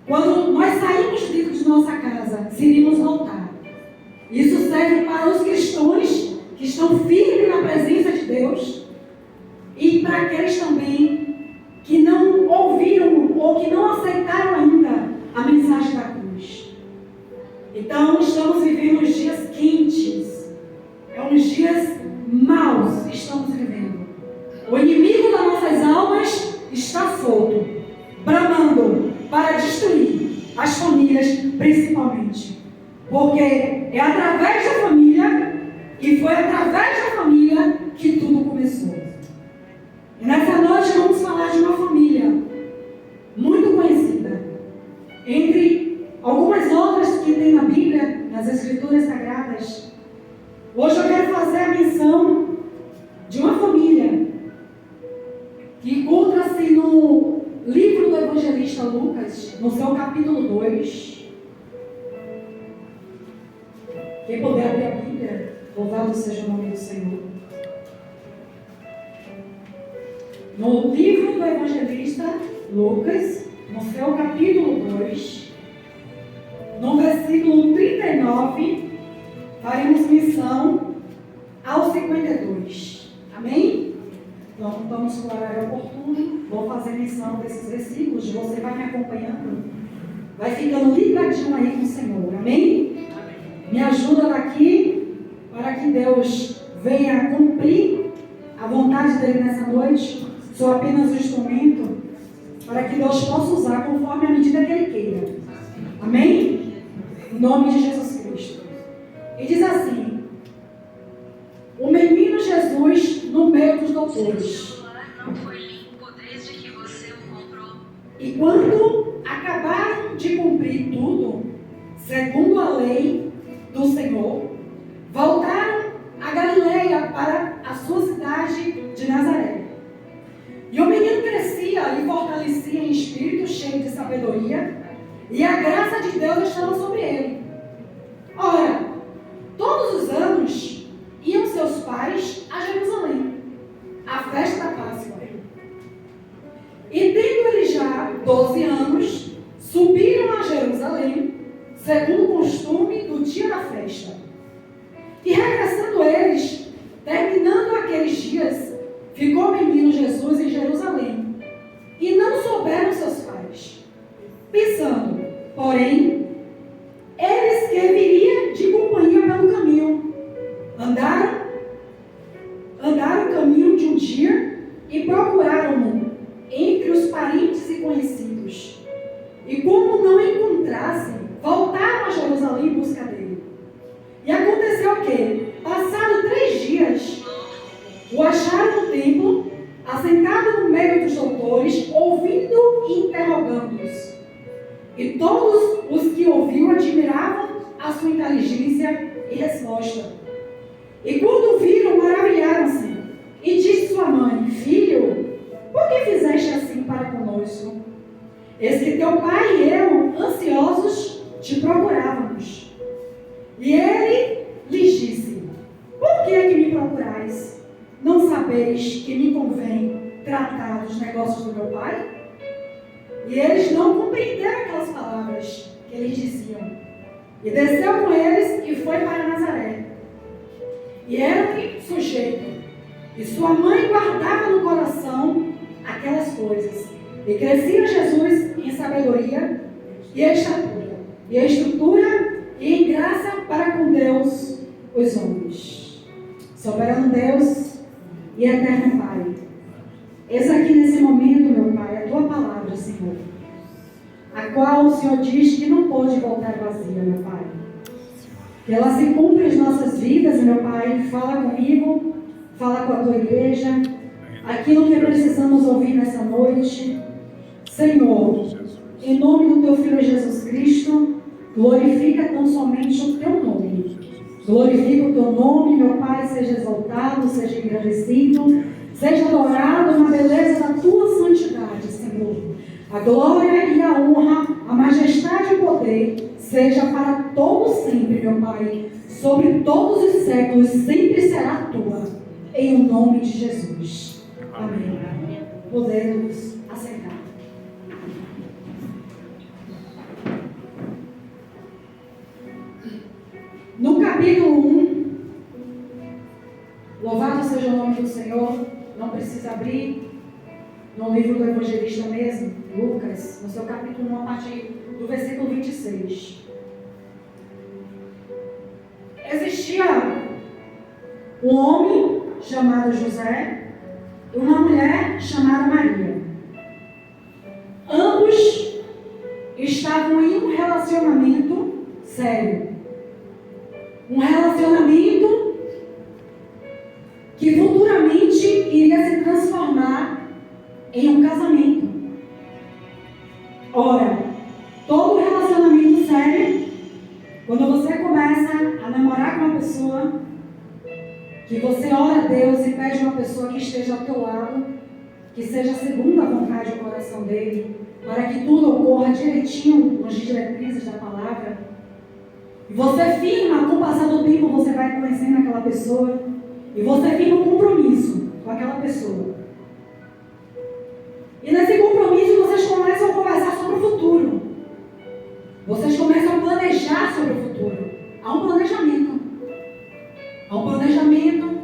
Quando nós saímos dentro de nossa casa, se iríamos voltar. Isso serve para os cristãos que estão firmes na presença de Deus e para aqueles também que não ouviram ou que não aceitaram ainda a mensagem da cruz. Então, estamos vivendo uns dias quentes, uns dias maus estamos vivendo. O inimigo das nossas almas está solto, bramando para destruir as famílias principalmente. Porque é através da família, e foi através da família que tudo começou. E nessa noite vamos falar de uma família muito conhecida. Entre algumas outras que tem na Bíblia, nas Escrituras Sagradas, hoje eu quero fazer a menção de uma família que encontra-se no livro do evangelista Lucas, no seu capítulo 2. Quem puder abrir a Bíblia, louvado seja o nome do Senhor. No livro do evangelista Lucas, no seu capítulo 2, no versículo 39, faremos menção ao 52. Amém? Então, vamos com o horário oportuno. Vou fazer menção desses versículos. Você vai me acompanhando. Vai ficando ligadinho aí com o Senhor. Amém? Me ajuda daqui para que Deus venha cumprir a vontade dele nessa noite. Sou apenas um instrumento para que Deus possa usar conforme a medida que ele queira. Amém? Em nome de Jesus Cristo. E diz assim: o menino Jesus no meio dos doutores. E quando acabaram de cumprir tudo, segundo a lei do Senhor, voltaram a Galileia para a sua cidade de Nazaré. E o menino crescia e fortalecia em espírito, cheio de sabedoria, e a graça de Deus estava sobre ele. Ora, todos os anos iam seus pais a Jerusalém, à festa da Páscoa. E tendo eles já 12 anos, subiram a Jerusalém, segundo o costume do dia da festa. E regressando eles, terminando aqueles dias, ficou o menino Jesus em Jerusalém, e não souberam seus pais. Pensando, porém, eles que viria de companhia pelo caminho. Andaram o caminho de um dia e procuraram-no entre os parentes e conhecidos. E como não encontrassem, voltaram a Jerusalém em busca dele. E aconteceu que, passado 3 dias, o acharam no templo, assentado no meio dos doutores, ouvindo e interrogando-os. E todos os que ouviam admiravam a sua inteligência e resposta. E quando viram, maravilharam-se. E disse sua mãe: filho, por que fizeste assim para conosco? Eis que teu pai e eu, ansiosos, te procurávamos. E ele lhes disse: por que é que me procurais? Não sabeis que me convém tratar dos negócios do meu pai? E eles não compreenderam aquelas palavras que eles diziam. E desceu com eles e foi para Nazaré. E era-lhe sujeito. E sua mãe guardava no coração aquelas coisas. E crescia Jesus em sabedoria e estrutura e em graça para com Deus os homens. Soberano Deus e eterno Pai, eis aqui nesse momento, meu Pai, a tua palavra, Senhor, a qual o Senhor diz que não pode voltar vazia, meu Pai. Que ela se cumpra em nossas vidas, meu Pai. Fala comigo, fala com a tua igreja, aquilo que precisamos ouvir nessa noite. Senhor, em nome do teu Filho Jesus Cristo, glorifica tão somente o teu nome. Glorifica o teu nome, meu Pai, seja exaltado, seja engrandecido, seja adorado na beleza da tua santidade, Senhor. A glória e a honra, a majestade e o poder seja para todos sempre, meu Pai. Sobre todos os séculos sempre será tua. Em o nome de Jesus. Amém. Podemos assentar. capítulo 1, louvado seja o nome do Senhor, não precisa abrir no livro do evangelista mesmo, Lucas, no seu capítulo 1, a partir do versículo 26. Existia um homem chamado José e uma mulher chamada Maria. Ambos estavam em um relacionamento sério. Um relacionamento que futuramente iria se transformar em um casamento. Ora, todo relacionamento sério, quando você começa a namorar com uma pessoa, que você ora a Deus e pede uma pessoa que esteja ao teu lado, que seja segundo a vontade do coração dele, para que tudo ocorra direitinho nas diretrizes da palavra. E você firma, com o passar do tempo, você vai conhecendo aquela pessoa, e você firma um compromisso com aquela pessoa. E nesse compromisso vocês começam a conversar sobre o futuro. Vocês começam a planejar sobre o futuro. Há um planejamento. Há um planejamento.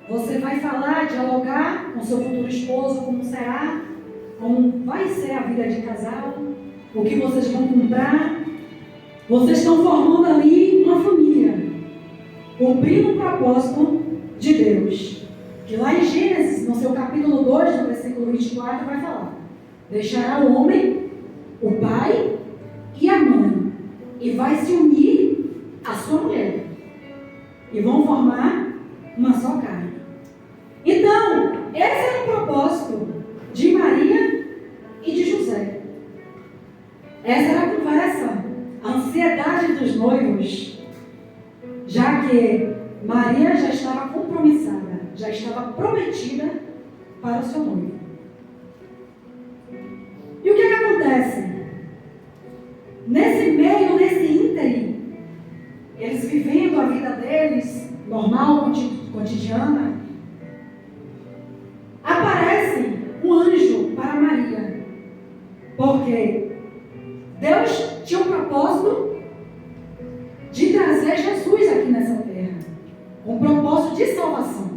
Você vai falar, dialogar com seu futuro esposo, como será, como vai ser a vida de casal, o que vocês vão comprar. Vocês estão formando ali uma família, cumprindo o propósito de Deus. Que lá em Gênesis, no seu capítulo 2, no versículo 24, vai falar: deixará o homem, o pai e a mãe, e vai se unir à sua mulher, e vão formar uma só carne. Então, esse era o propósito de Maria e de José. Essa era a conversa, a ansiedade dos noivos, já que Maria já estava compromissada, já estava prometida para o seu noivo. E o que acontece? Nesse meio, nesse ínterim, eles vivendo a vida deles, normal, cotidiana, aparece um anjo para Maria. Porque Deus tinha um propósito de trazer Jesus aqui nessa terra. Um propósito de salvação.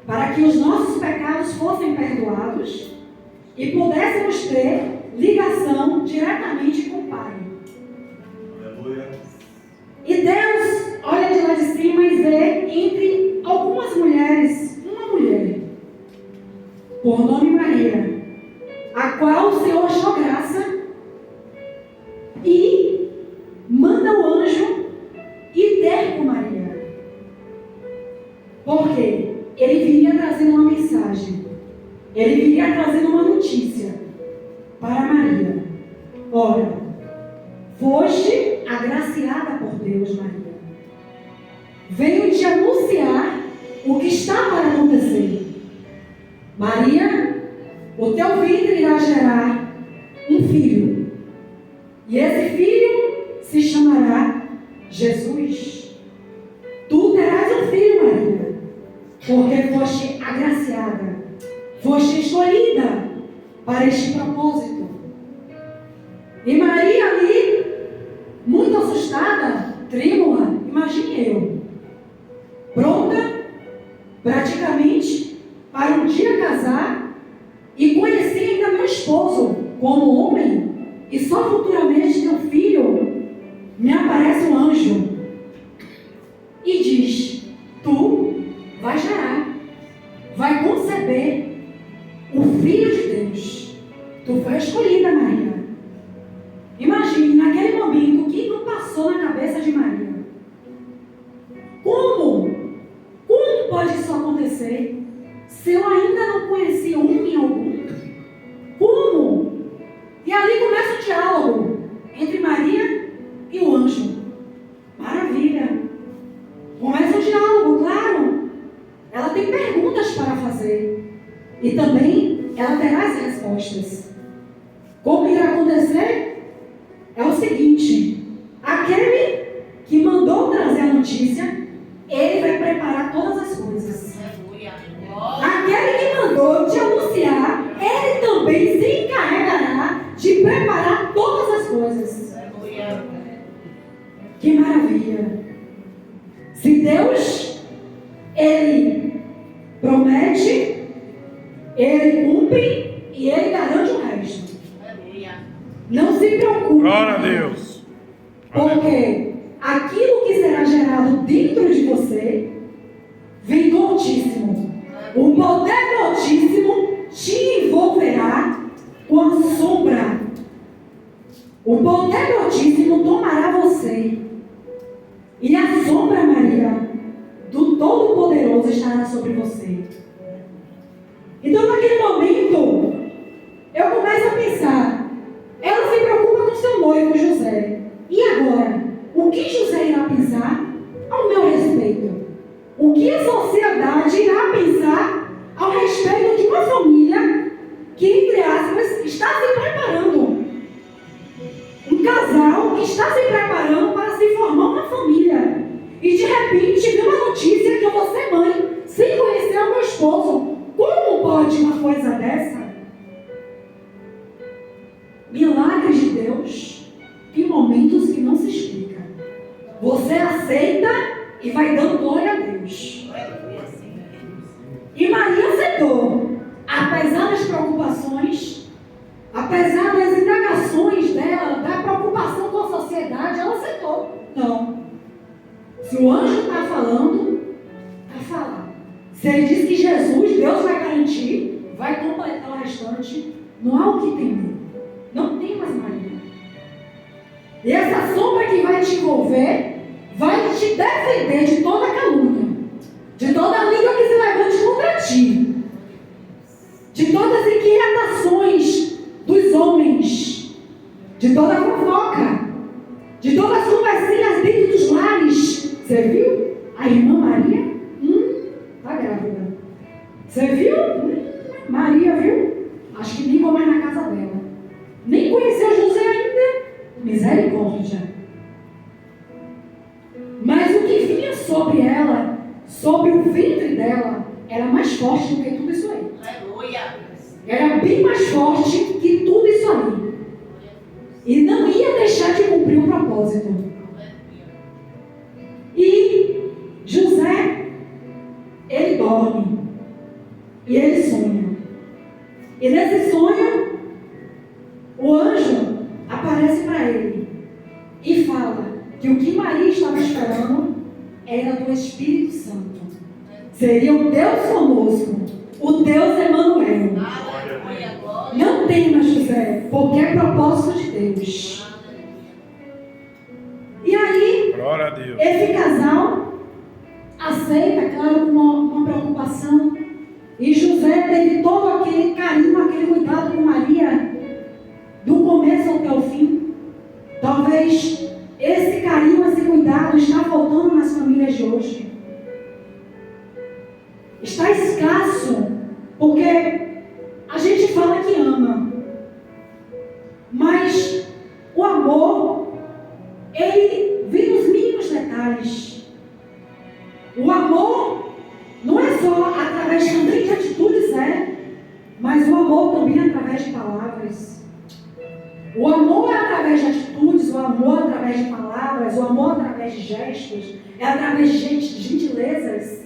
Para que os nossos pecados fossem perdoados e pudéssemos ter ligação diretamente com o Pai. Aleluia. E Deus olha de lá de cima e vê entre algumas mulheres, uma mulher, por nome Maria, a qual o Senhor achou graça e manda o anjo ir ter com Maria. Por quê? Ele viria trazendo uma mensagem, ele viria trazendo uma notícia para Maria. Ora, foste agraciada por Deus, Maria. Venho te anunciar o que está para acontecer. Maria, o teu ventre irá gerar um filho. E esse filho se chamará Jesus. Tu terás um filho, Maria, porque foste agraciada, foste escolhida para este propósito. E Maria ali, muito assustada, trêmula, imagine eu, pronta, praticamente, para um dia casar e conhecer ainda meu esposo como homem, e só futuramente ter um filho, me aparece um anjo e diz: tu vai gerar, vai conceber o Filho de Deus. Tu foi escolhida, Maria. Imagine, naquele momento, o que não passou na cabeça de Maria. Como pode isso acontecer se eu ainda não conheci homem algum? Como? E ali começa o diálogo entre Maria e o anjo. Maravilha. Começa o diálogo, claro. Ela tem perguntas para fazer. E também ela terá as respostas. Como irá acontecer? É o seguinte: aquele que mandou trazer a notícia, ele vai preparar todas as coisas. Aquele que mandou te anunciar, ele também se encarregará de preparar todas as coisas. Que maravilha! Se Deus, Ele promete, Ele cumpre e Ele garante o resto. Não se preocupe. Glória a Deus. Porque aquilo que será gerado dentro de você vem do Altíssimo. O poder do Altíssimo te envolverá com a sombra. O poder do Altíssimo tomará você. E a sombra, Maria, do Todo-Poderoso estará sobre você. Então, naquele momento, eu começo a pensar. Ela se preocupa com seu noivo, José. E agora? O que José irá pensar ao meu respeito? O que a sociedade irá pensar ao respeito de uma família que, entre aspas, está se preparando? Um casal que está se preparando para se formar uma família. E de repente viu uma notícia que eu vou ser mãe, sem conhecer o meu esposo. Como pode uma coisa dessa? Milagres de Deus em momentos que não se explica. Você aceita e vai dando glória a Deus. E Maria aceitou. Apesar das preocupações, apesar das indagações dela, da preocupação com a sociedade, ela aceitou. Não. Se o anjo está falando, está falando. Se ele diz que Jesus, Deus vai garantir, vai completar o restante, não há o que temer. Não tem mais Maria. E essa sombra que vai te envolver, vai te defender de toda calúnia, de toda língua que se levante contra ti, de todas as inquietações dos homens, de toda a fofoca, de todas as conversinhas dentro dos lares. Você viu? A irmã Maria? Está grávida. Você viu? Maria, viu? Acho que nem vou mais na casa dela. Nem conheceu José ainda. Misericórdia. Mas o que vinha sobre ela, sobre o ventre dela, era mais forte do que tudo isso aí. Aleluia. Era bem mais forte que tudo isso aí. E não ia deixar de cumprir o propósito. E José, ele dorme. E ele sonha. E nesse sonho, o anjo aparece para ele e fala que o que Maria estava esperando era do Espírito Santo. Seria o Deus conosco, o Deus Emanuel. Não temas, José, porque é propósito de Deus. E aí, glória a Deus, esse casal aceita, claro, com uma preocupação. E José teve todo aquele carinho, aquele cuidado com Maria, do começo até o fim. Talvez esse carinho, esse cuidado está faltando nas famílias de hoje. Está escasso, porque a gente fala que ama, mas o amor, ele vem nos mínimos detalhes. O amor não é só através também de atitudes, mas o amor também é através de palavras. O amor é através de atitudes, o amor é através de palavras, o amor é através de gestos, é através de gentilezas.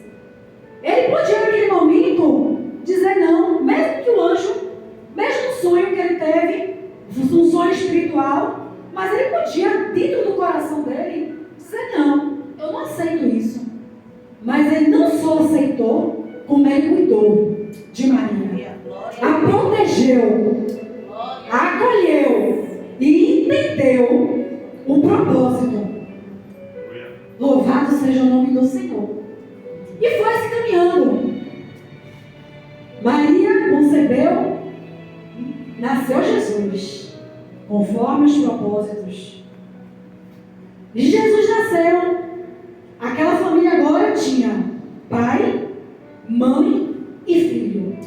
Ele podia naquele momento dizer não, mesmo que o anjo, mesmo o sonho que ele teve, um sonho espiritual, mas ele podia, dentro do coração dele, dizer não, eu não aceito isso. Mas ele não só aceitou, como ele cuidou de Maria, a protegeu, a acolheu e entendeu o propósito. Louvado seja o nome do Senhor. E foi se caminhando. Maria concebeu, nasceu Jesus, conforme os propósitos. E Jesus nasceu. Aquela família agora tinha pai, mãe e filho.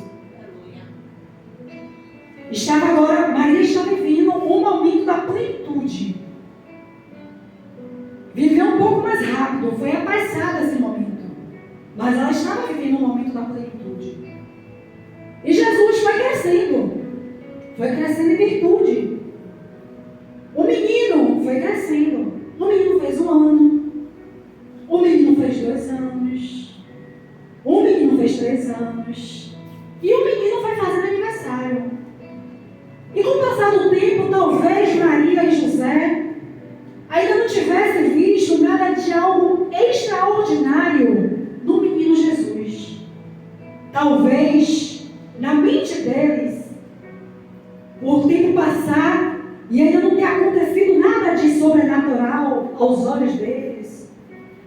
Maria estava vivendo um momento da plenitude. Viveu um pouco mais rápido, foi apressada esse momento. Mas ela estava vivendo um momento da plenitude. E Jesus foi crescendo em virtude. O menino foi crescendo. O menino fez 1 ano. anos. E o menino vai fazendo aniversário. E com o passar do tempo, talvez Maria e José ainda não tivessem visto nada de algo extraordinário no menino Jesus. Talvez, na mente deles, o tempo passar e ainda não ter acontecido nada de sobrenatural aos olhos deles.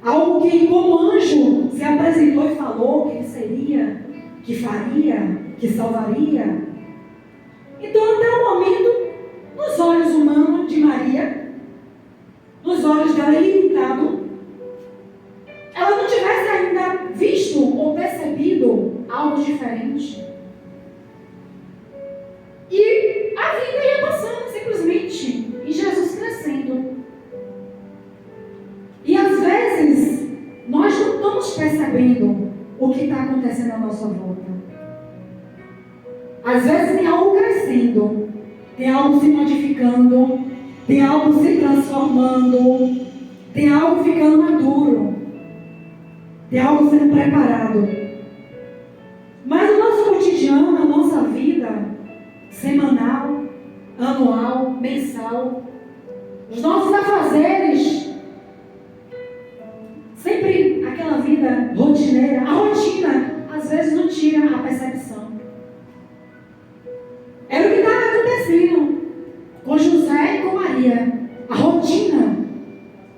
Algo que, como anjo, se apresentou e falou que ele seria, que faria, que salvaria. Então, até o momento, nos olhos humanos de Maria, nos olhos dela ilimitado, ela não tivesse ainda visto ou percebido algo diferente. E a vida ia passando simplesmente, e Jesus crescendo. E às vezes, nós não estamos percebendo o que está acontecendo à nossa volta. Às vezes tem algo crescendo, tem algo se modificando, tem algo se transformando, tem algo ficando maduro, tem algo sendo preparado. Mas o nosso cotidiano, a nossa vida semanal, anual, mensal, os nossos afazeres, sempre aquela vida rotineira, a rotina às vezes não tira a percepção. Era o que estava acontecendo com José e com Maria. A rotina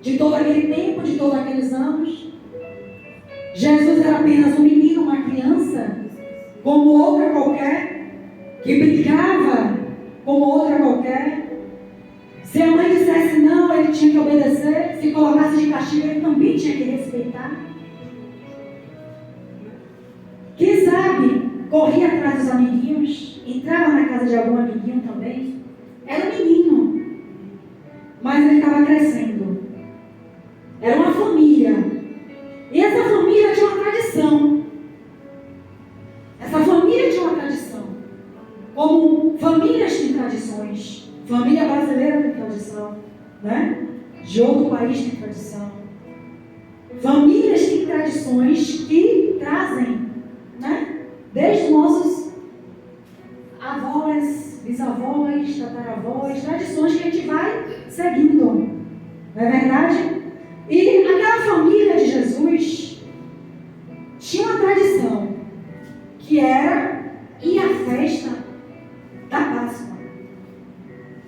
de todo aquele tempo, de todos aqueles anos. Jesus era apenas um menino, uma criança, como outra qualquer, que brincava como outra qualquer. Se a mãe dissesse não, ele tinha que obedecer. Se colocasse de castigo, ele também tinha que respeitar. Quem sabe, corria atrás dos amiguinhos, entrava na casa de algum amiguinho também. Era um menino, mas ele estava crescendo. Era uma família. E essa família tinha uma tradição. Essa família tinha uma tradição. Como famílias têm tradições. Família brasileira tem tradição, né? De outro país tem tradição. Famílias têm tradições que trazem, né? Desde os nossos avós, bisavós, tataravós, tradições que a gente vai seguindo. Não é verdade? E aquela família de Jesus tinha uma tradição, que era ir à festa da Páscoa.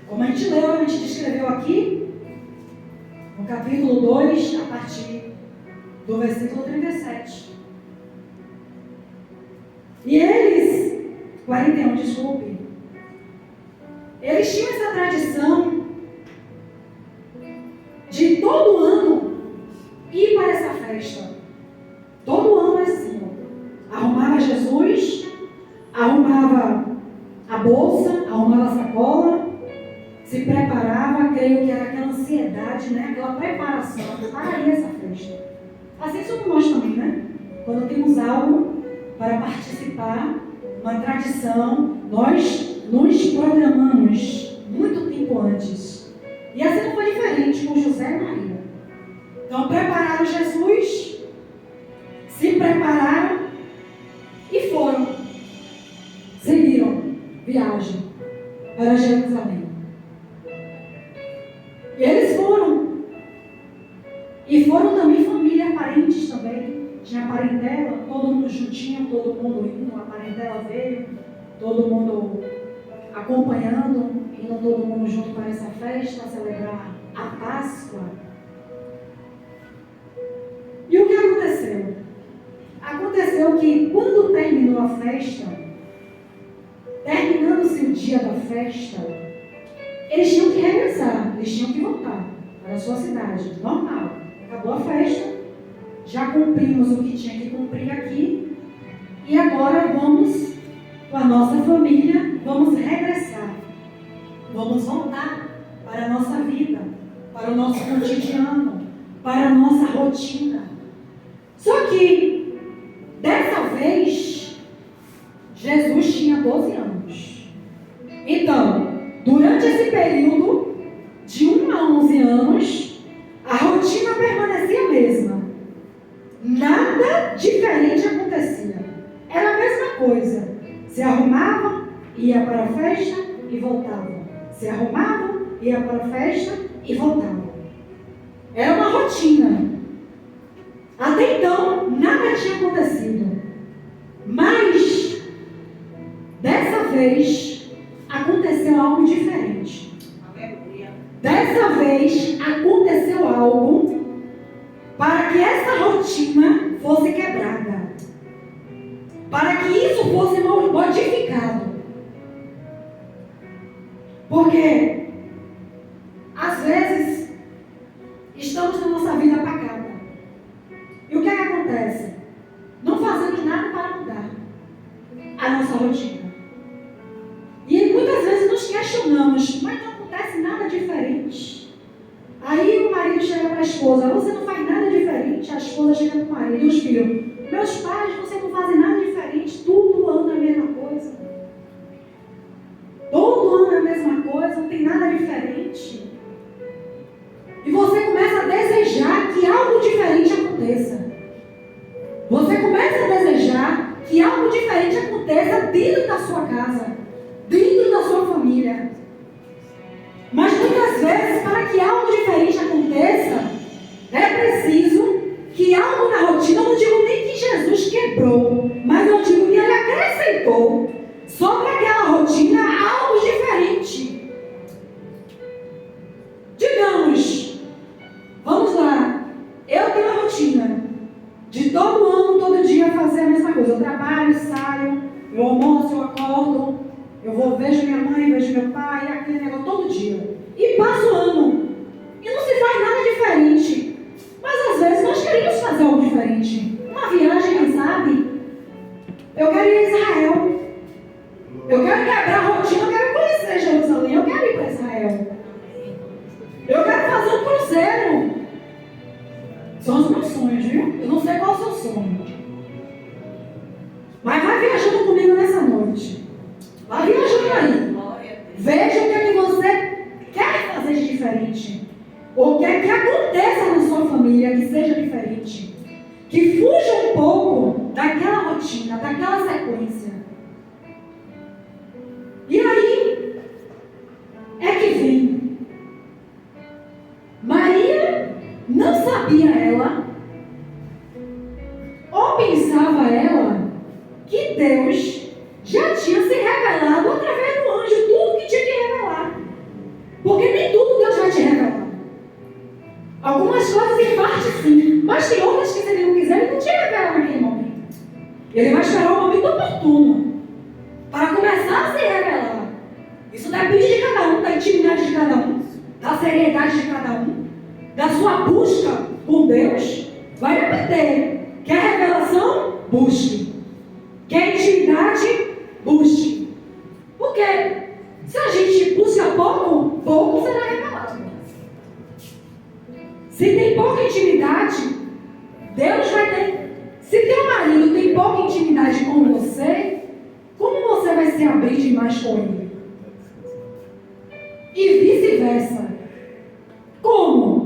Como a gente leu, a gente descreveu aqui, no capítulo 2, a partir do versículo 37. E eles, 41, desculpe, eles tinham essa tradição de todo ano ir para essa festa. Todo ano assim, arrumava Jesus, arrumava a bolsa, arrumava a sacola, se preparava, creio que era aquela ansiedade, né? Aquela preparação para ir a essa festa. Assim somos nós também, né? Quando temos algo para participar, uma tradição, nós nos programamos muito tempo antes. E assim não foi diferente com José e Maria. Então prepararam Jesus, se prepararam e foram. Seguiram viagem para Jerusalém. E eles foram. E foram também família, parentes também. Tinha parentela, todo mundo juntinho, todo mundo indo. A parentela veio, todo mundo acompanhando, indo todo mundo junto para essa festa, celebrar a Páscoa. E o que aconteceu? Aconteceu que quando terminou a festa, terminando-se o dia da festa, eles tinham que regressar, eles tinham que voltar para a sua cidade, normal. Acabou a festa, já cumprimos o que tinha que cumprir aqui, e agora vamos com a nossa família, vamos regressar, vamos voltar para a nossa vida, para o nosso cotidiano, para a nossa rotina. Só que, dessa vez, Jesus tinha 12 anos. Então, durante esse período, de 1 a 11 anos, a rotina permanecia a mesma. Nada diferente acontecia. Era a ia para a festa e voltava. Se arrumava, ia para a festa e voltava. Era uma rotina. Até então, nada tinha acontecido. Mas, dessa vez, aconteceu algo diferente. Dessa vez, aconteceu algo para que essa rotina fosse quebrada. Para que isso fosse modificado. Porque, às vezes, estamos na nossa vida apagada. E o que é que acontece? Não fazemos nada para mudar a nossa rotina. E muitas vezes nos questionamos, mas não acontece nada diferente. Aí o marido chega para a esposa, você não faz nada diferente. A esposa chega para o marido e os filhos, meus pais, você não fazem nada diferente, tudo anda a mesma coisa. Tudo anda a mesma coisa, não tem nada diferente. E você começa a desejar que algo diferente aconteça. Você começa a desejar que algo diferente aconteça dentro da sua casa, dentro da sua família. Mas muitas vezes, para que algo diferente aconteça, é preciso que algo na rotina, eu não digo nem que Jesus quebrou, mas eu digo que ele acrescentou sobre aquela rotina algo diferente. Digamos, vamos lá, eu tenho uma rotina de todo ano, todo dia fazer a mesma coisa. Eu trabalho, saio, eu almoço, eu acordo, vejo minha mãe, vejo meu pai, aquele negócio todo dia. E passa o ano. E não se faz nada diferente. Mas às vezes nós queremos fazer algo diferente. Uma viagem, quem sabe? Eu quero ir a Israel. Eu quero quebrar a rotina, eu quero conhecer Jerusalém, eu quero ir para Israel. Eu quero fazer um cruzeiro. São os meus sonhos, viu? Eu não sei qual é o seu sonho. Mas vai viajando comigo nessa noite. Vai viajando aí. Veja o que é que você quer fazer de diferente. Ou quer que aconteça na sua família que seja diferente. Que fuja um pouco daquela rotina, daquela sequência. E aí é que vem. Maria não sabia ela, ou pensava ela, que Deus já tinha se revelado através do anjo, tudo que tinha que revelar. Porque nem tudo Deus vai te revelar. Algumas coisas em parte sim, mas tem outras que se ele não quiser, ele não te revela naquele momento. Ele vai esperar o momento oportuno para começar a se revelar. Isso depende de cada um, da intimidade de cada um, da seriedade de cada um, da sua busca com Deus. Vai depender. Quer revelação? Busque. Quer intimidade? Busque. Porque se a gente busca pouco, pouco será revelado. Se tem pouca intimidade, Deus vai ter. Se teu marido tem pouca intimidade com você, como você vai se abrir demais com ele? E vice-versa. Como?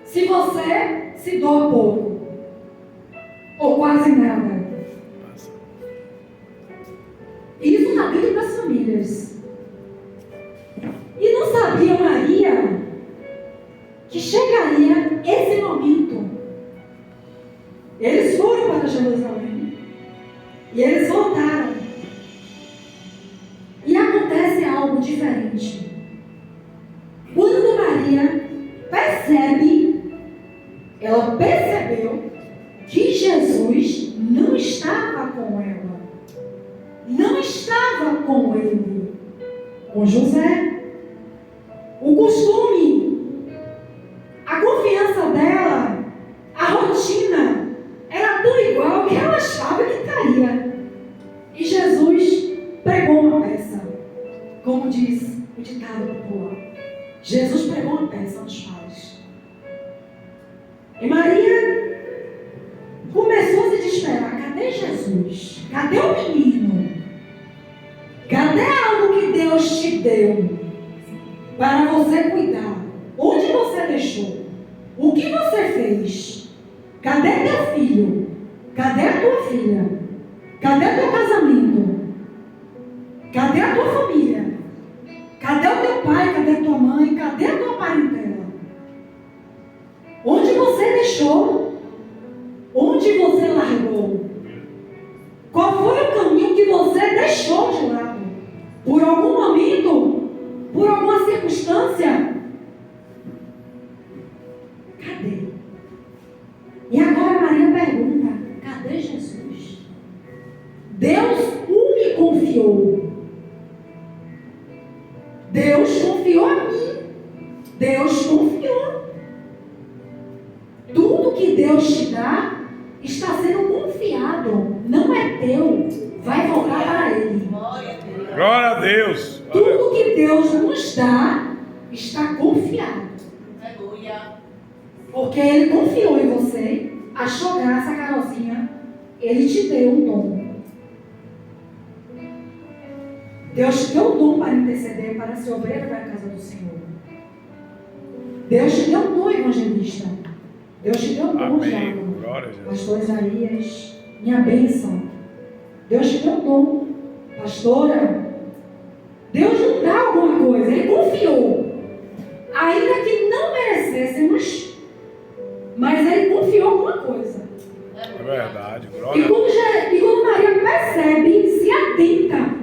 Se você se doa pouco, ou quase nada. Isso está dentro das famílias. E não sabia Maria que chegaria esse momento. Eles foram para Jerusalém. E eles voltaram. E acontece algo diferente. Quando Maria ela percebeu que Jesus não estava com ela. Não estava com ele. Com José. O costume, a confiança dela, a rotina, era tudo igual que ela achava que estaria. E Jesus pregou uma peça, como diz o ditado popular. Jesus pregou uma peça nos pais. E Maria começou a se desesperar. Cadê Jesus? Cadê o menino? Cadê algo que Deus te deu para você cuidar? Onde você deixou? O que você fez? Cadê teu filho? Cadê a tua filha? Cadê teu casamento? Cadê a tua família? Cadê o teu pai? Cadê a tua mãe? Cadê a tua parentela? Onde você deixou? Onde você largou? Qual foi o caminho que você deixou de lado? Por algum momento? Por alguma circunstância? Cadê? E agora Maria pergunta: cadê Jesus? Deus o me confiou. Deus confiou a mim. Deus confiou. Tudo que Deus te dá está sendo confiado. Não é teu. Vai voltar para Ele. Glória a Deus. Tudo que Deus nos dá está confiado. Porque Ele confiou em você. Achou graça, Carolzinha. Ele te deu um dom. Deus te deu um dom para interceder, para ser obreiro da casa do Senhor. Deus te deu um dom, evangelista. Deus te deu um dom, diácono. Pastor Isaías, minha bênção. Deus te deu um dom. Pastora, Deus não dá alguma coisa, Ele confiou. Ainda que não merecêssemos, mas Ele confiou alguma coisa. É verdade. E quando Maria percebe, se atenta,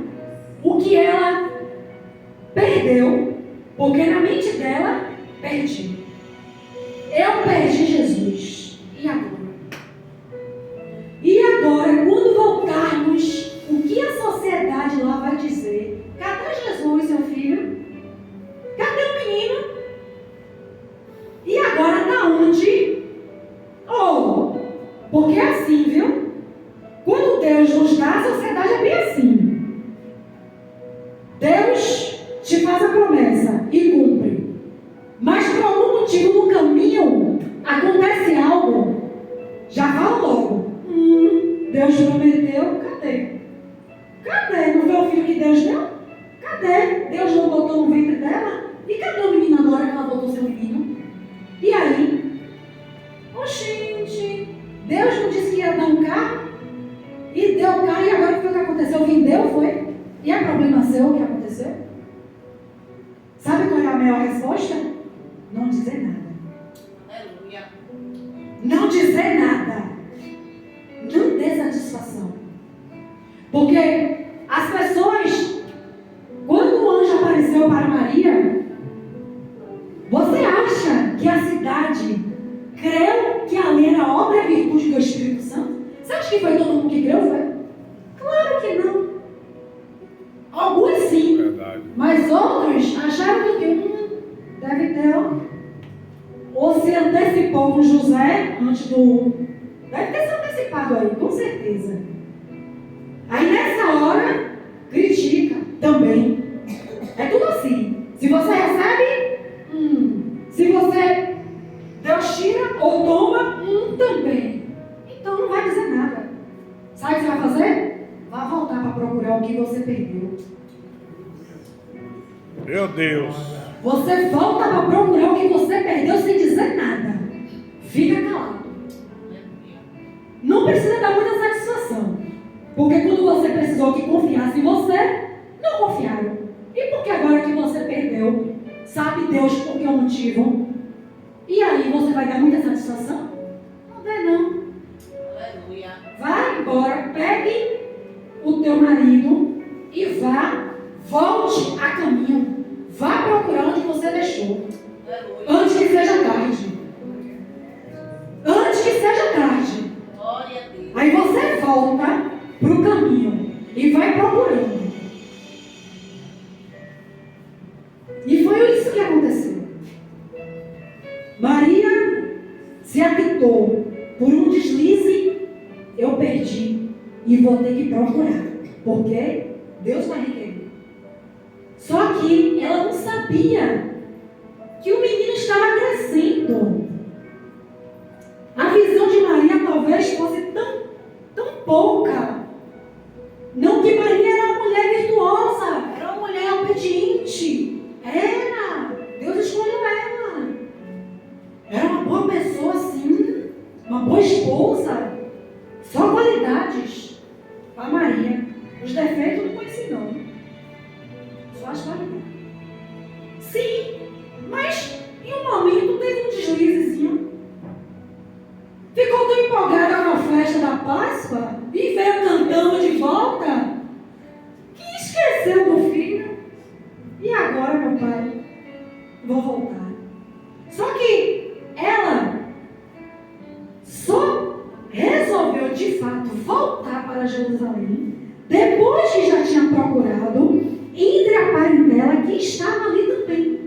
o que ela perdeu, porque na mente dela, perdi. Eu perdi Jesus. E agora? E agora, quando voltarmos, o que a sociedade lá vai dizer? Cadê Jesus, seu filho? Cadê o menino? E agora está onde? Oh, porque é assim, viu? Quando Deus nos dá, a sociedade é bem assim. Deus te faz a promessa e cumpre. Mas por algum motivo no caminho acontece algo. Já fala logo. Deus prometeu, cadê? Cadê? Não foi o filho que Deus deu? Cadê? Deus não botou no ventre dela? E cadê o menino agora que ela botou seu menino? E aí? Oxente, Deus não disse que ia dar um carro? E deu o carro, e agora o que aconteceu? Vendeu, foi? E é problema seu o que aconteceu? Sabe qual é a melhor resposta? Não dizer nada. Aleluia. Não dizer nada. Não dê satisfação. Porque as pessoas, quando o anjo apareceu para Maria, você acha que a cidade creu que ali era obra e virtude do Espírito Santo? Você acha que foi todo mundo que creu? Foi? Claro que não. Alguns sim. Verdade. Mas outros acharam que deve ter. Ou se antecipou com José antes do. Deve ter se antecipado aí, com certeza. Aí nessa hora, critica também. É tudo assim. Se você recebe, se você Deus tira ou toma, também. Então não vai dizer nada. Sabe o que você vai fazer? Vai voltar para procurar o que você perdeu. Meu Deus. Você volta para procurar o que você perdeu sem dizer nada. Fica calado. Não precisa dar muita satisfação. Porque quando você precisou que confiasse em você, não confiaram. E porque agora que você perdeu, sabe Deus por que é o motivo? E aí você vai dar muita satisfação? Não dê não. Aleluia. Vai embora, pegue o teu marido e volte a caminho. Vá procurar onde você deixou. Aleluia. Antes que seja tarde. Antes que seja tarde. Glória a Deus. Aí você volta para o caminho e vai procurando. E foi isso que aconteceu. Maria se atentou. Por um deslize, eu perdi. E vou ter que procurar. Porque Deus vai requerer. Só que ela não sabia que o menino estava crescendo. A visão de Maria talvez fosse tão pouca. Não que Maria era uma mulher virtuosa, era uma mulher obediente. Era. Deus escolheu ela. Era uma boa pessoa, sim. Uma boa esposa. Só qualidades. A Maria. Os defeitos não conheci, não. Sim, mas em um momento teve um deslizezinho. Ficou tão empolgada com a festa da Páscoa e veio cantando de volta que esqueceu do filho. E agora, meu pai, vou voltar. Só que ela só resolveu de fato voltar para Jerusalém depois que já tinha procurado entre a parentela que estava ali também.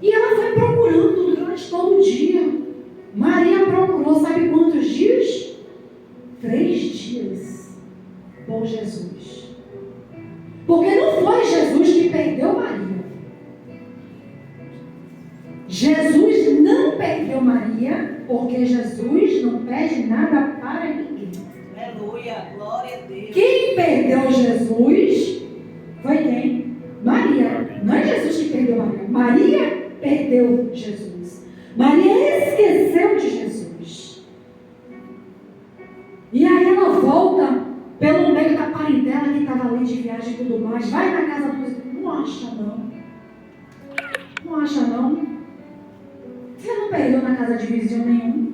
E ela foi procurando durante todo o dia. Maria procurou, sabe quantos dias? 3 dias por Jesus. Porque não foi Jesus que perdeu Maria. Jesus não perdeu Maria, porque Jesus não perde nada para ninguém. Aleluia, glória a Deus. Quem perdeu Jesus foi quem? Maria. Não é Jesus que perdeu Maria. Maria perdeu Jesus. Maria esqueceu de Jesus. E aí ela volta pelo meio da parentela que estava ali de viagem e tudo mais. Vai na casa dos... Não acha não. Não acha não. Você não perdeu na casa de vizinho nenhum.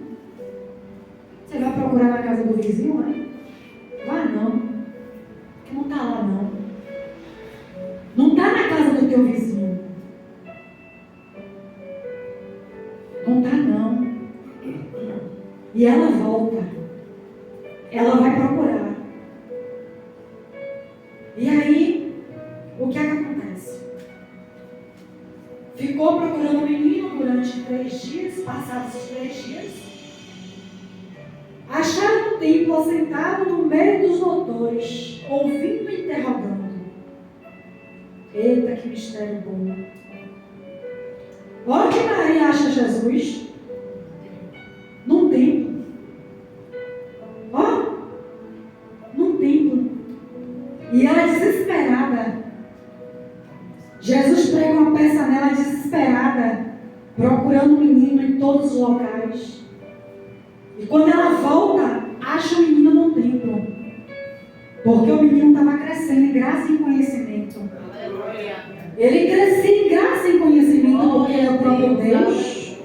Você vai procurar na casa do vizinho, né? Vai não. Que não está lá não. Não está na casa do teu vizinho. Não está não. E ela volta. Ela vai procurar. E aí, o que é que acontece? Ficou procurando o menino durante 3 dias. Passados os 3 dias, acharam o templo assentado no meio dos doutores, ouvindo e interrogando. Eita, que mistério bom. Onde Maria acha Jesus? Num templo. Ó, num templo. E ela desesperada. Jesus prega uma peça nela desesperada, procurando o menino em todos os locais. E quando ela volta, acha o menino no templo. Porque o menino estava crescendo em graça e conhecimento. Aleluia. Ele crescia em graça e conhecimento porque ele é o próprio Deus.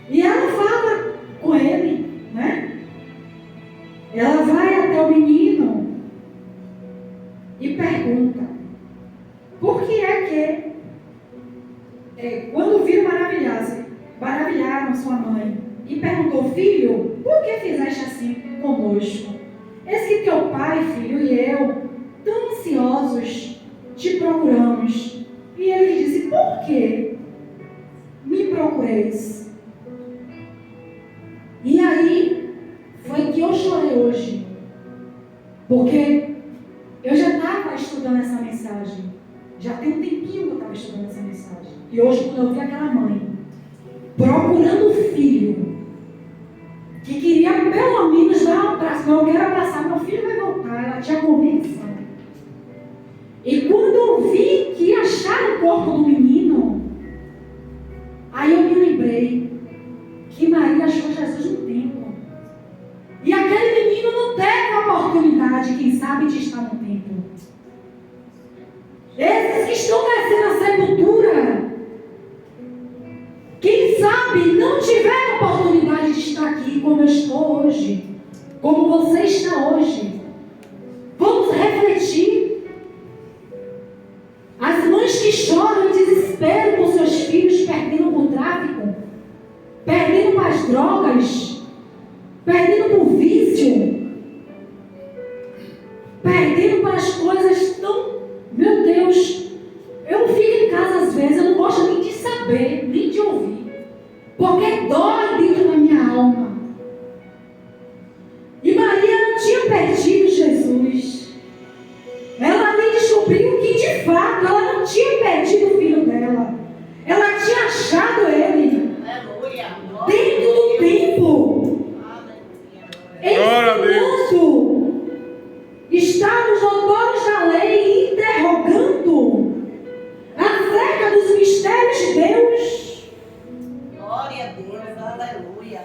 E ela fala com ele, né? Ela vai até o menino e pergunta: por que é que, quando viram maravilharam sua mãe e perguntou: filho, por que fizeste assim conosco? Eis que teu pai, filho, e eu, tão ansiosos, te procuramos. E ele disse: por que me procureis? E aí foi que eu chorei hoje, porque eu já estava estudando essa mensagem. Já tem um tempinho que eu estava estudando essa mensagem. E hoje, quando eu vi aquela mãe procurando o filho, que queria pelo menos dar um abraço, eu quero abraçar, meu filho vai voltar, ela tinha convicção. E quando eu vi que acharam o corpo do menino, aí eu me lembrei que Maria achou Jesus no templo. E aquele menino não teve a oportunidade, quem sabe, de estar no templo. Esses que estão descendo a sepultura, quem sabe não tiveram a oportunidade de estar aqui como eu estou hoje, como você está hoje. Vamos refletir. As mães que choram em desespero por seus filhos perdendo por tráfico, perdendo para as drogas, perdendo por vício, perdendo para as coisas tão... Meu Deus, eu fico em casa às vezes, eu não gosto nem de saber, nem de ouvir, porque dói dentro da minha alma. E Maria não tinha perdido Jesus. Ela nem descobriu que de fato ela não tinha perdido o filho dela. Ela tinha achado ele. Aleluia. Dentro do templo. Ensinando. Está nos doutores da lei interrogando acerca dos mistérios de Deus. Glória a Deus. Aleluia.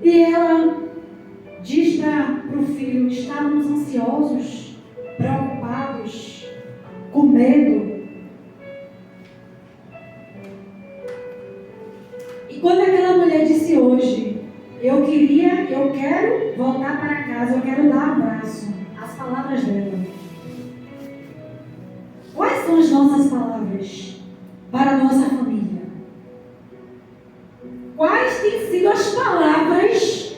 E ela diz para o filho: está estávamos ansiosos, preocupados, com medo. E quando aquela mulher disse hoje, eu quero voltar para casa, eu quero dar abraço, as palavras dela. Quais são as nossas palavras para a nossa família? Quais têm sido as palavras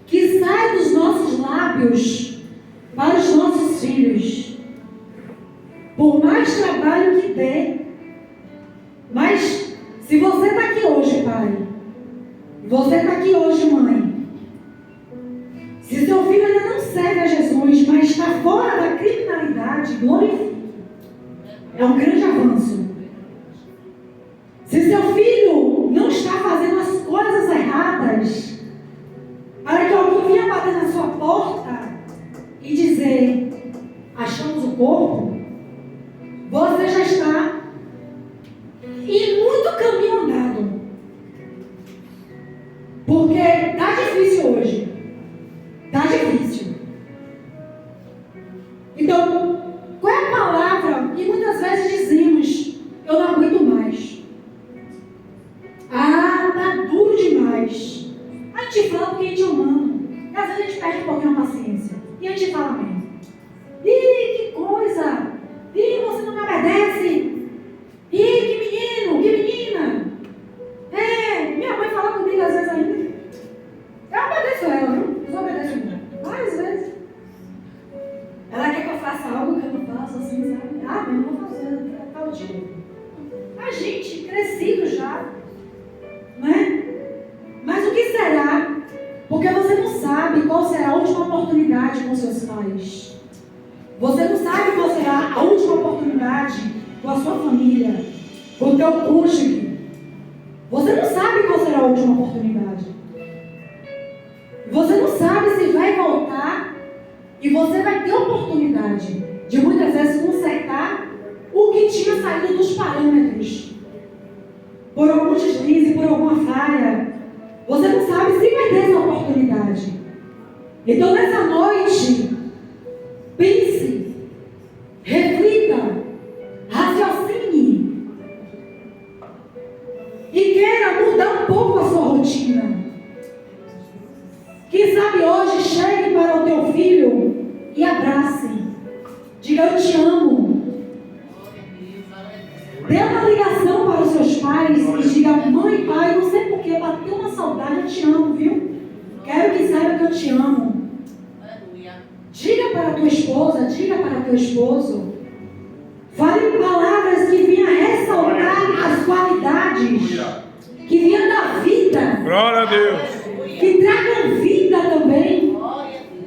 que saem dos nossos lábios para os nossos filhos? Por mais trabalho que dê, mas se você está aqui hoje, pai, você está aqui hoje, mãe, se seu filho ainda não serve a Jesus, mas está fora da criminalidade, glorifique. É um grande avanço. Se seu filho não está fazendo as coisas erradas, para que alguém venha bater na sua porta e dizer, achamos o corpo, você já está em muito caminho andado. Porque está difícil hoje. Está difícil. Então, qual é a palavra? E muitas vezes dizemos, eu não aguento mais. Ah, tá duro demais. A gente fala porque a gente é humano. E às vezes a gente perde um pouquinho a paciência. E a gente fala mesmo. Ih, que coisa. Ih, você não me obedece. Ih, que menino, que menina. Minha mãe fala comigo às vezes ainda. Eu obedeço ela, viu? Eu obedeço ela. Várias vezes. Ela quer que eu faça algo que eu não faço, assim, sabe? Ah, não vou fazer, tal dia. A gente, crescido já, né? Mas o que será? Porque você não sabe qual será a última oportunidade com seus pais. Você não sabe qual será a última oportunidade com a sua família, com o teu cônjuge. Você não sabe qual será a última oportunidade. Você não sabe se vai voltar e você vai ter a oportunidade de muitas vezes consertar o que tinha saído dos parâmetros. Por algum deslize, por alguma falha. Você não sabe se vai ter essa oportunidade. Então nessa noite, pense, reflita, raciocine e queira mudar um pouco a sua rotina. Quem sabe hoje chegue para o teu filho e abrace. Diga, eu te amo. Dê uma ligação para os seus pais e diga, mãe, pai, não sei porquê, bateu uma saudade, eu te amo, viu? Quero que saiba que eu te amo. Diga para a tua esposa, diga para o teu esposo. Fale palavras que venham ressaltar as qualidades, que venham da vida. Glória a Deus. Que tragam vida também.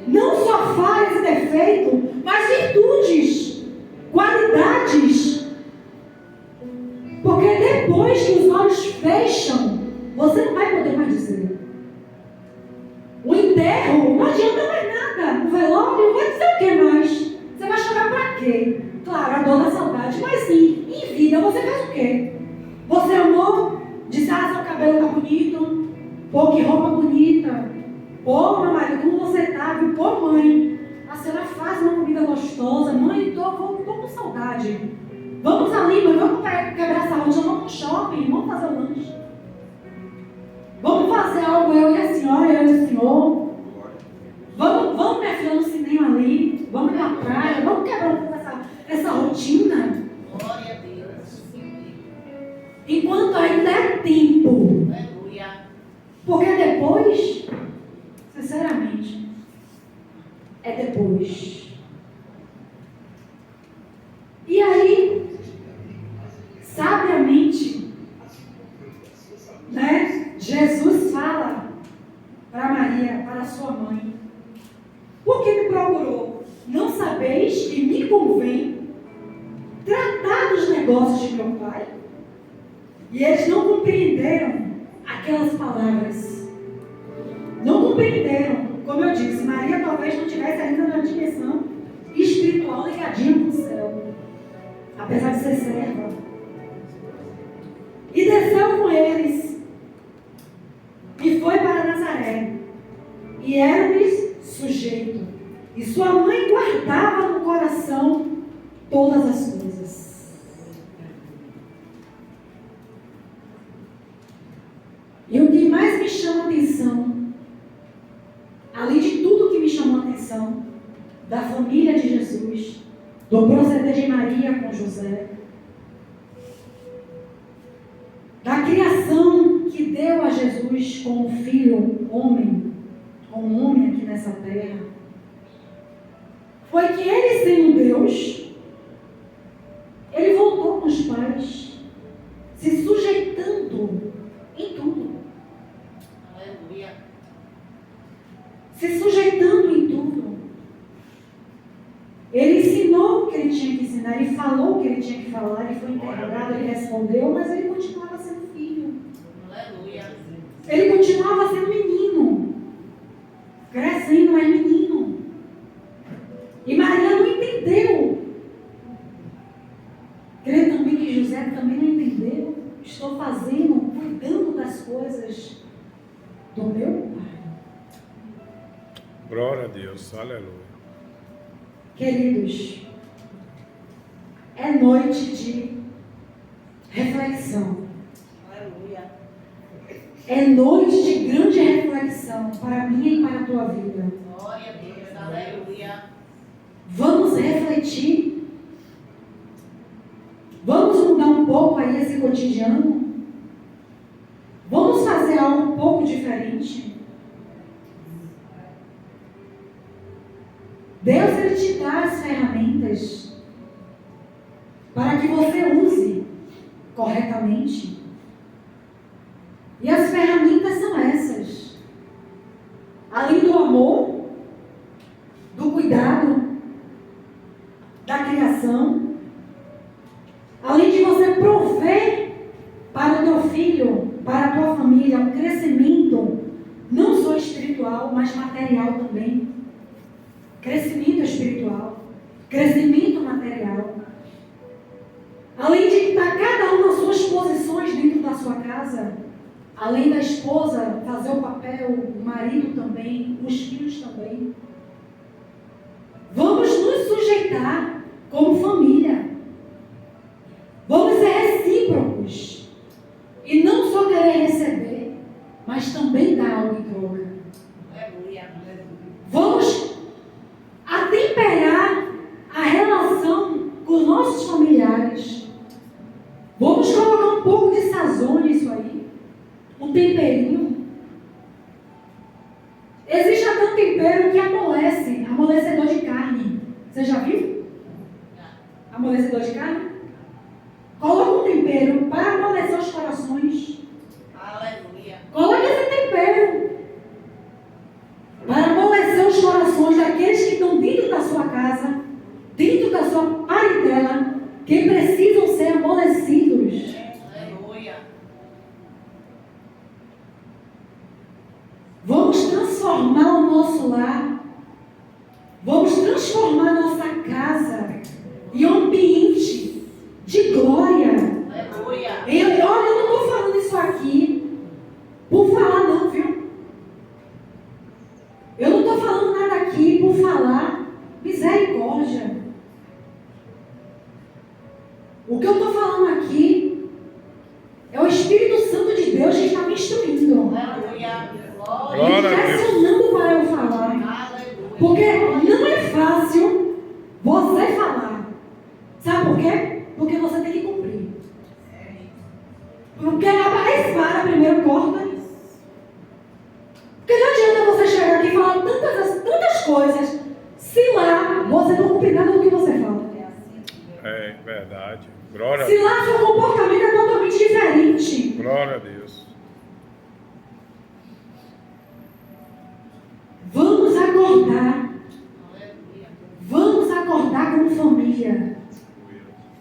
Não só falhas e defeitos, mas virtudes, qualidades. Porque depois que os olhos fecham, você não vai poder mais dizer. O enterro não adianta mais nada. O velório vai dizer o que mais? Você vai chorar pra quê? Claro, a dor da saudade, mas sim, em vida você faz o quê? Você amou? Disse, seu cabelo tá bonito. Pô, que roupa bonita. Pô, meu marido, como você tá? Viu? Pô, mãe, a senhora faz uma comida gostosa. Mãe, tô com saudade. Vamos ali, mãe, vamos quebrar essa rotina, vamos no shopping, vamos fazer o lanche. Vamos fazer algo, eu e a senhora, eu e o senhor. Vamos, minha filha, no cinema ali. Vamos na praia, vamos quebrar um pouco essa rotina. Glória a Deus. Enquanto ainda é tempo. Aleluia. Porque depois, sinceramente, é depois. E aí, sabiamente, né, Jesus fala para Maria, para sua mãe, por que me procurou? Não sabeis que me convém tratar dos negócios de meu pai? E eles não compreenderam aquelas palavras. Não compreenderam. Como eu disse, Maria talvez não tivesse ainda na dimensão espiritual ligadinha com o céu. Apesar de ser serva. E desceu com eles. E foi para Nazaré. E era-lhes sujeito. E sua mãe guardava no coração todas as coisas. E o que mais me chama a atenção, além de tudo que me chamou a atenção, da família de Jesus, do proceder de Maria com José, da criação que deu a Jesus como filho, homem, como homem aqui nessa terra, foi que ele, sendo Deus, ele voltou com os pais, se sujeitando em tudo. Aleluia. Se sujeitando em tudo. Ele ensinou o que ele tinha que ensinar, ele falou o que ele tinha que falar, ele foi interrogado, ele respondeu, mas ele continuava sendo filho. Aleluia. Ele continuava sendo menino, crescendo, mas menino. E Maria não entendeu. Creio também que José também não entendeu. Estou fazendo, cuidando das coisas do meu pai. Glória a Deus. Aleluia. Queridos, é noite de reflexão. Aleluia. É noite de grande reflexão para mim e para a tua vida. Glória a Deus. Aleluia. Vamos refletir. Vamos mudar um pouco aí esse cotidiano. Vamos fazer algo um pouco diferente. Deus, Ele te dá as ferramentas para que você use corretamente. E as ferramentas são essas. Além do amor, do cuidado, da criação, além de você prover para o teu filho, para a tua família, um crescimento, não só espiritual, mas material também. Crescimento espiritual, crescimento material. Além de estar cada um nas suas posições dentro da sua casa, além da esposa fazer o papel, o marido também, os filhos também. Vamos nos sujeitar como família. Vamos ser recíprocos. E não só querer receber, mas também dar algo em troca. Aleluia. Vamos atemperar a relação com os nossos familiares. Vamos colocar um pouco de sazon nisso aí. Um temperinho. Existe até um tempero que amolece, amolecedor de carne. Você já viu? Amolecedor de carne? Coloca um tempero para amolecer os corações. Aleluia. Coloque esse tempero para amolecer os corações daqueles que estão dentro da sua casa, dentro da sua parentela, que precisam ser amolecidos. Aleluia. Vamos transformar o nosso lar, vamos transformar nossa casa em um ambiente de glória. Aleluia. Olha, eu não estou falando isso aqui por falar não, viu? Eu não estou falando nada aqui por falar misericórdia. O que eu estou falando aqui é o Espírito Santo de Deus que está me instruindo. Aleluia. Glória Me a Deus. direcionando para eu falar. Aleluia. Porque não é fácil você falar. Sabe por quê? Porque você tem que cumprir. Porque a espada primeiro corta. Porque não adianta você chegar aqui e falar tantas coisas se lá você não cumprir nada do que você fala. É verdade. Glória a Se Deus. lá seu comportamento é totalmente diferente. Glória a Deus. Vamos acordar. Aleluia. Vamos acordar como família.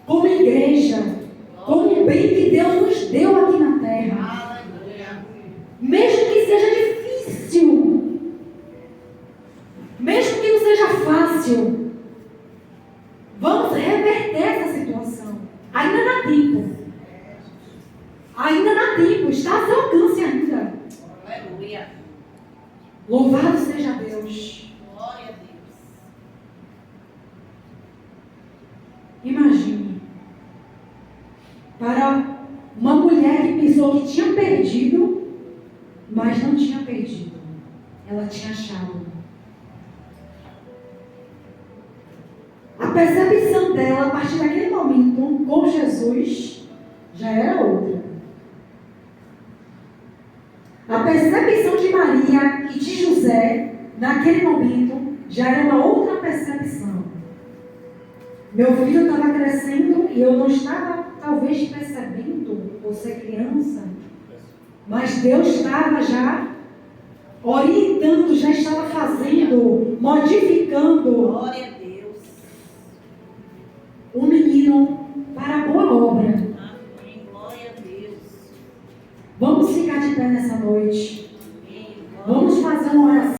Como igreja. Como o bem que Deus nos deu aqui na terra. Aleluia. Mesmo que seja difícil. Mesmo que não seja fácil. Vamos reverter essa situação. Ainda dá tempo. Ainda dá tempo. Está ao seu alcance ainda. Aleluia. Louvado seja Deus. Glória a Deus. Imagine. Para uma mulher que pensou que tinha perdido, mas não tinha perdido. Ela tinha achado. A percepção dela, a partir daquele momento, com Jesus, já era outra. A percepção de Maria e de José, naquele momento, já era uma outra percepção. Meu filho estava crescendo e eu não estava, talvez, percebendo, por ser criança, mas Deus estava já orientando, já estava fazendo, modificando Glória a Deus. o menino para a boa obra. Amém. Glória a Deus. Vamos ficar de pé nessa noite.